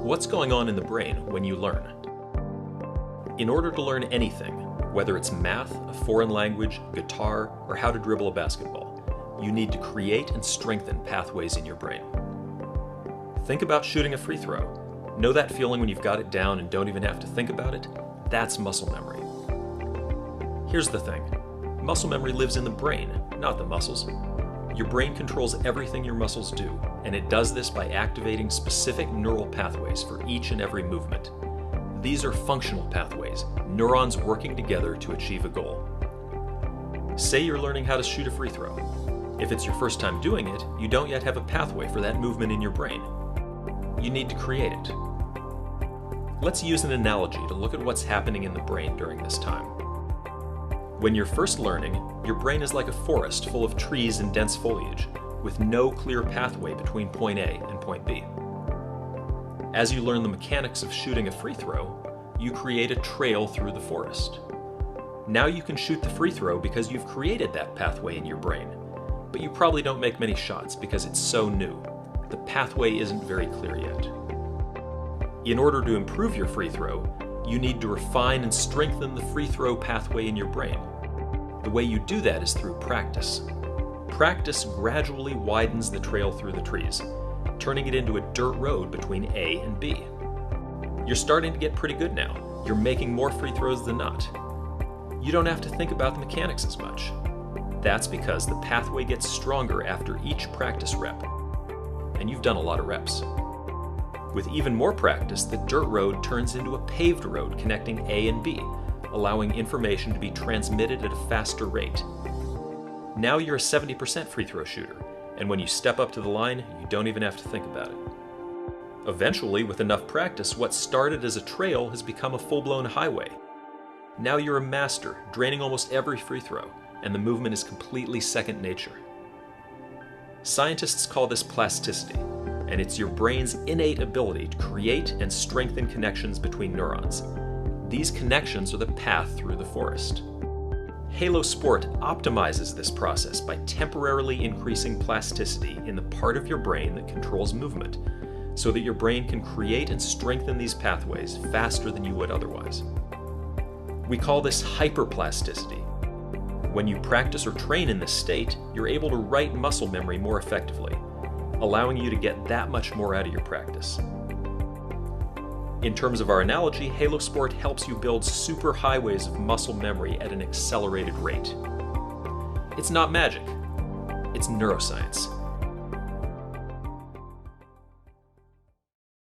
What's going on in the brain when you learn? In order to learn anything, whether it's math, a foreign language, guitar, or how to dribble a basketball, you need to create and strengthen pathways in your brain. Think about shooting a free throw. Know that feeling when you've got it down and don't even have to think about it? That's muscle memory. Here's the thing. Muscle memory lives in the brain, not the muscles. Your brain controls everything your muscles do, and it does this by activating specific neural pathways for each and every movement. These are functional pathways, neurons working together to achieve a goal. Say you're learning how to shoot a free throw. If it's your first time doing it, you don't yet have a pathway for that movement in your brain. You need to create it. Let's use an analogy to look at what's happening in the brain during this time. When you're first learning, your brain is like a forest full of trees and dense foliage, with no clear pathway between point A and point B. As you learn the mechanics of shooting a free throw, you create a trail through the forest. Now you can shoot the free throw because you've created that pathway in your brain, but you probably don't make many shots because it's so new. The pathway isn't very clear yet. In order to improve your free throw, you need to refine and strengthen the free throw pathway in your brain. The way you do that is through practice. Practice gradually widens the trail through the trees, turning it into a dirt road between A and B. You're starting to get pretty good now. You're making more free throws than not. You don't have to think about the mechanics as much. That's because the pathway gets stronger after each practice rep. And you've done a lot of reps. With even more practice, the dirt road turns into a paved road connecting A and B, allowing information to be transmitted at a faster rate. Now you're a 70% free throw shooter, and when you step up to the line, you don't even have to think about it. Eventually, with enough practice, what started as a trail has become a full-blown highway. Now you're a master, draining almost every free throw, and the movement is completely second nature. Scientists call this plasticity, and it's your brain's innate ability to create and strengthen connections between neurons. These connections are the path through the forest. Halo Sport optimizes this process by temporarily increasing plasticity in the part of your brain that controls movement, so that your brain can create and strengthen these pathways faster than you would otherwise. We call this hyperplasticity. When you practice or train in this state, you're able to write muscle memory more effectively, allowing you to get that much more out of your practice. In terms of our analogy, Halo Sport helps you build super highways of muscle memory at an accelerated rate. It's not magic, it's neuroscience.